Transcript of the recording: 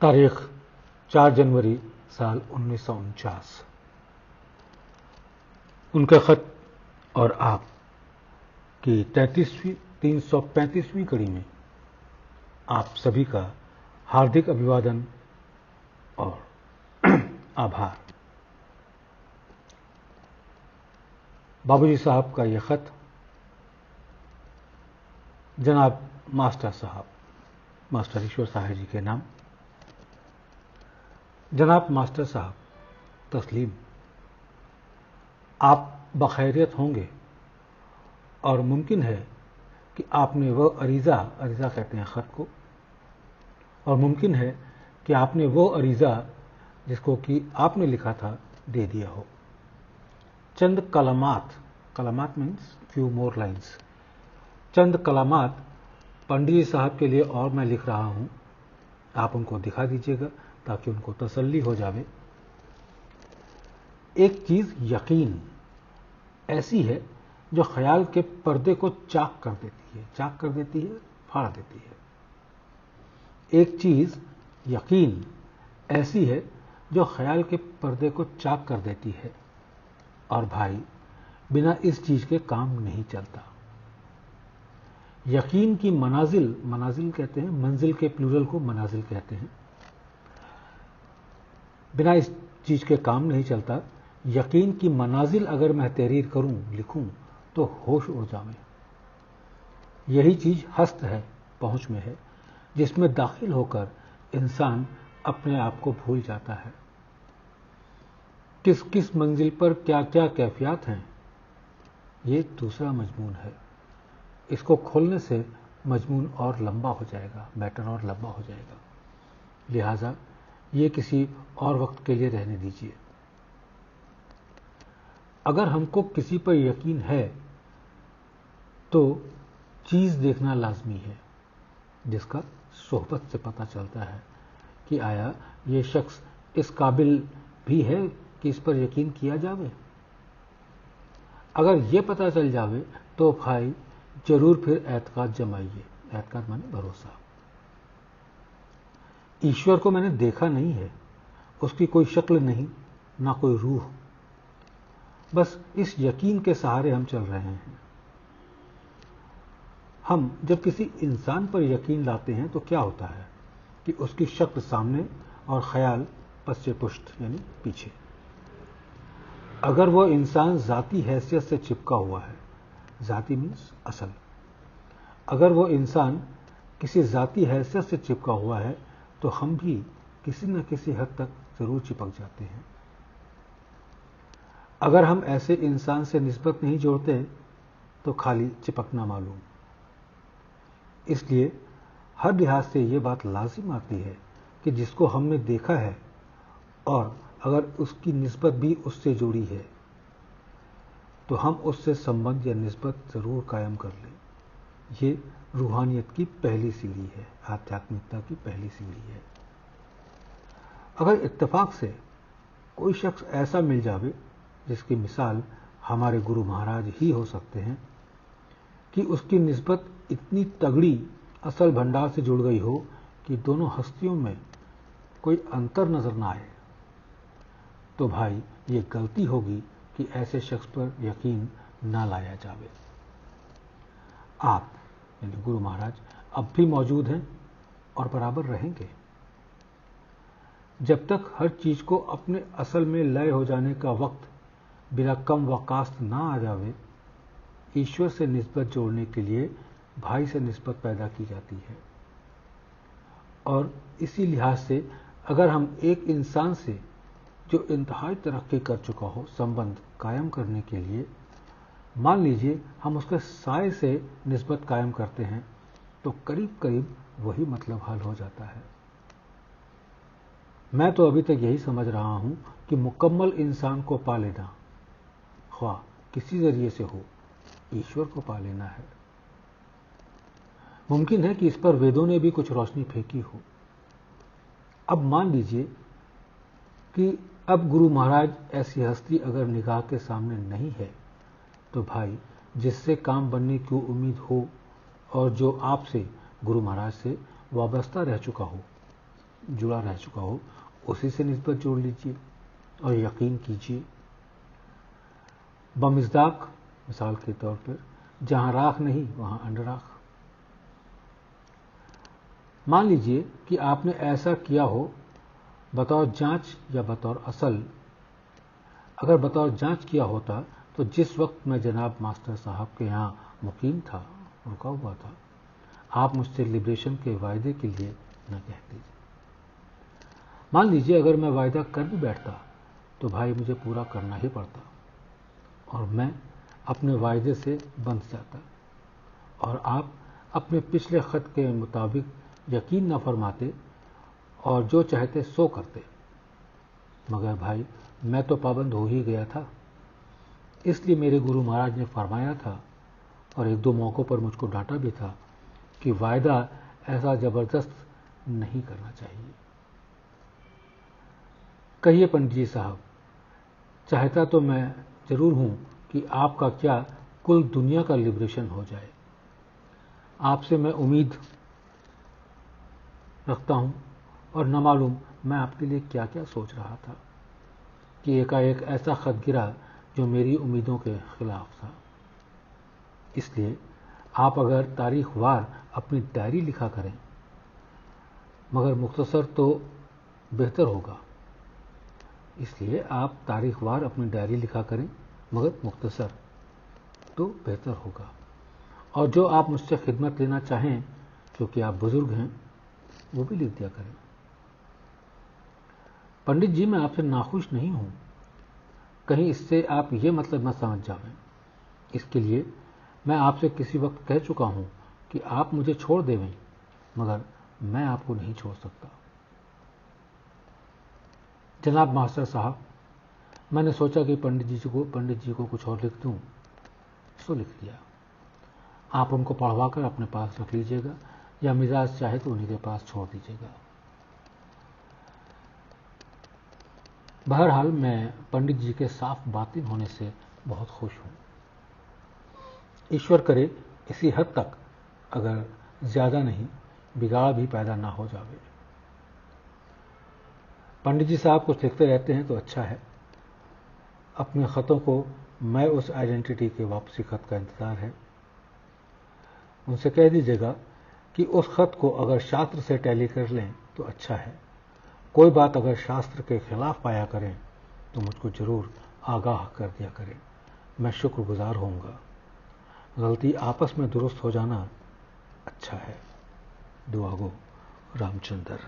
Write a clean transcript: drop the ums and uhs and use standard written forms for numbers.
तारीख 4 जनवरी साल 1949। उनका खत और आप की 335वीं कड़ी में आप सभी का हार्दिक अभिवादन और आभार। बाबूजी साहब का यह खत जनाब मास्टर साहब, मास्टर ईश्वर साहब जी के नाम। जनाब मास्टर साहब तस्लीम, आप बखैरियत होंगे और मुमकिन है कि आपने वह अरीज़ा कहते हैं ख़त को, और मुमकिन है कि आपने वो अरीज़ा जिसको कि आपने लिखा था दे दिया हो। चंद कलामात मीन्स फ्यू मोर लाइन्स, चंद कलामात पंडित जी साहब के लिए और मैं लिख रहा हूं, आप उनको दिखा दीजिएगा ताकि उनको तसल्ली हो जावे। एक चीज यकीन ऐसी है जो ख्याल के पर्दे को चाक कर देती है, फाड़ देती है। एक चीज यकीन ऐसी है जो ख्याल के पर्दे को चाक कर देती है, और भाई बिना इस चीज के काम नहीं चलता। यकीन की मनाजिल कहते हैं, मंजिल के प्लूरल को मनाजिल कहते हैं। बिना इस चीज के काम नहीं चलता। यकीन की मनाजिल अगर मैं तहरीर करूं, लिखूं, तो होश उड़ जावे। यही चीज हस्त है, पहुंच में है, जिसमें दाखिल होकर इंसान अपने आप को भूल जाता है। किस किस मंजिल पर क्या क्या कैफियत हैं, ये दूसरा मजमून है। इसको खोलने से मजमून और लंबा हो जाएगा, मैटर और लंबा हो जाएगा। लिहाजा ये किसी और वक्त के लिए रहने दीजिए। अगर हमको किसी पर यकीन है तो चीज देखना लाजमी है, जिसका सोहबत से पता चलता है कि आया ये शख्स इस काबिल भी है कि इस पर यकीन किया जावे। अगर ये पता चल जावे तो भाई जरूर फिर एतकाद जमाइए। एतकाद माने भरोसा। ईश्वर को मैंने देखा नहीं है, उसकी कोई शक्ल नहीं, ना कोई रूह, बस इस यकीन के सहारे हम चल रहे हैं। हम जब किसी इंसान पर यकीन लाते हैं तो क्या होता है कि उसकी शक्ल सामने और ख्याल पश्चे पुष्ट यानी पीछे। अगर वह इंसान जाती हैसियत से चिपका हुआ है, जाती मीन्स असल, अगर वो इंसान किसी जाती हैसियत से चिपका हुआ है तो हम भी किसी न किसी हद तक जरूर चिपक जाते हैं। अगर हम ऐसे इंसान से निस्बत नहीं जोड़ते तो खाली चिपकना मालूम। इसलिए हर लिहाज से ये बात लाजिम आती है कि जिसको हमने देखा है और अगर उसकी निस्बत भी उससे जुड़ी है तो हम उससे संबंध या निस्बत जरूर कायम कर लें। ये रूहानियत की पहली सीढ़ी है, आध्यात्मिकता की पहली सीढ़ी है। अगर इत्तेफाक से कोई शख्स ऐसा मिल जावे जिसकी मिसाल हमारे गुरु महाराज ही हो सकते हैं कि उसकी निस्बत इतनी तगड़ी असल भंडार से जुड़ गई हो कि दोनों हस्तियों में कोई अंतर नजर ना आए, तो भाई ये गलती होगी कि ऐसे शख्स पर यकीन ना लाया जावे। आप यानी गुरु महाराज अब भी मौजूद हैं और बराबर रहेंगे। जब तक हर चीज को अपने असल में लय हो जाने का वक्त बिला कम वकास्त ना आ जावे, ईश्वर से निस्बत जोड़ने के लिए भाई से निस्बत पैदा की जाती है। और इसी लिहाज से अगर हम एक इंसान से जो इंतहाई तरक्की कर चुका हो संबंध कायम करने के लिए, मान लीजिए हम उसके साए से निस्बत कायम करते हैं, तो करीब करीब वही मतलब हल हो जाता है। मैं तो अभी तक यही समझ रहा हूं कि मुकम्मल इंसान को पा लेना, ख्वाह किसी जरिए से हो, ईश्वर को पा लेना है। मुमकिन है कि इस पर वेदों ने भी कुछ रोशनी फेंकी हो। अब मान लीजिए कि अब गुरु महाराज ऐसी हस्ती अगर निगाह के सामने नहीं है, तो भाई जिससे काम बनने की उम्मीद हो और जो आपसे गुरु महाराज से वाबस्ता रह चुका हो, जुड़ा रह चुका हो उसी से निस्बत जोड़ लीजिए और यकीन कीजिए। बमिज़दाक मिसाल के तौर पर, जहां राख नहीं वहां अंडराख। मान लीजिए कि आपने ऐसा किया हो बतौर जांच या बतौर असल। अगर बतौर जांच किया होता तो जिस वक्त मैं जनाब मास्टर साहब के यहां मुकीम था, रुका हुआ था, आप मुझसे लिबरेशन के वायदे के लिए न कहते। मान लीजिए अगर मैं वायदा कर भी बैठता तो भाई मुझे पूरा करना ही पड़ता और मैं अपने वायदे से बंध जाता और आप अपने पिछले खत के मुताबिक यकीन न फरमाते और जो चाहते सो करते। मगर भाई मैं तो पाबंद हो ही गया था। इसलिए मेरे गुरु महाराज ने फरमाया था और एक दो मौक़ों पर मुझको डांटा भी था कि वायदा ऐसा जबरदस्त नहीं करना चाहिए। कहिए पंडित जी साहब, चाहता तो मैं जरूर हूं कि आपका क्या कुल दुनिया का लिबरेशन हो जाए। आपसे मैं उम्मीद रखता हूं और न मालूम मैं आपके लिए क्या क्या सोच रहा था कि एकाएक ऐसा खत गिरा जो मेरी उम्मीदों के खिलाफ था। इसलिए आप अगर तारीख वार अपनी डायरी लिखा करें, मगर मुख्तसर तो बेहतर होगा। इसलिए आप तारीख वार अपनी डायरी लिखा करें, मगर मुख्तसर तो बेहतर होगा। और जो आप मुझसे खिदमत लेना चाहें, क्योंकि आप बुजुर्ग हैं, वो भी लिख दिया करें। पंडित जी, मैं आपसे नाखुश नहीं हूं, कहीं इससे आप ये मतलब न समझ जाएं। इसके लिए मैं आपसे किसी वक्त कह चुका हूं कि आप मुझे छोड़ देवें, मगर मैं आपको नहीं छोड़ सकता। जनाब मास्टर साहब, मैंने सोचा कि पंडित जी को कुछ और लिख दूं, सो लिख दिया। आप उनको पढ़वा कर अपने पास रख लीजिएगा या मिजाज चाहे तो उन्हीं के पास छोड़ दीजिएगा। बहरहाल मैं पंडित जी के साफ बातिन होने से बहुत खुश हूं। ईश्वर करे इसी हद तक, अगर ज्यादा नहीं, बिगाड़ भी पैदा ना हो जावे। पंडित जी साहब कुछ लिखते रहते हैं तो अच्छा है। अपने खतों को मैं उस आइडेंटिटी के वापसी खत का इंतजार है। उनसे कह दीजिएगा कि उस खत को अगर शास्त्र से टैली कर लें तो अच्छा है। कोई बात अगर शास्त्र के खिलाफ पाया करें तो मुझको जरूर आगाह कर दिया करें, मैं शुक्रगुजार होऊंगा। गलती आपस में दुरुस्त हो जाना अच्छा है। दुआ गो, रामचंद्र।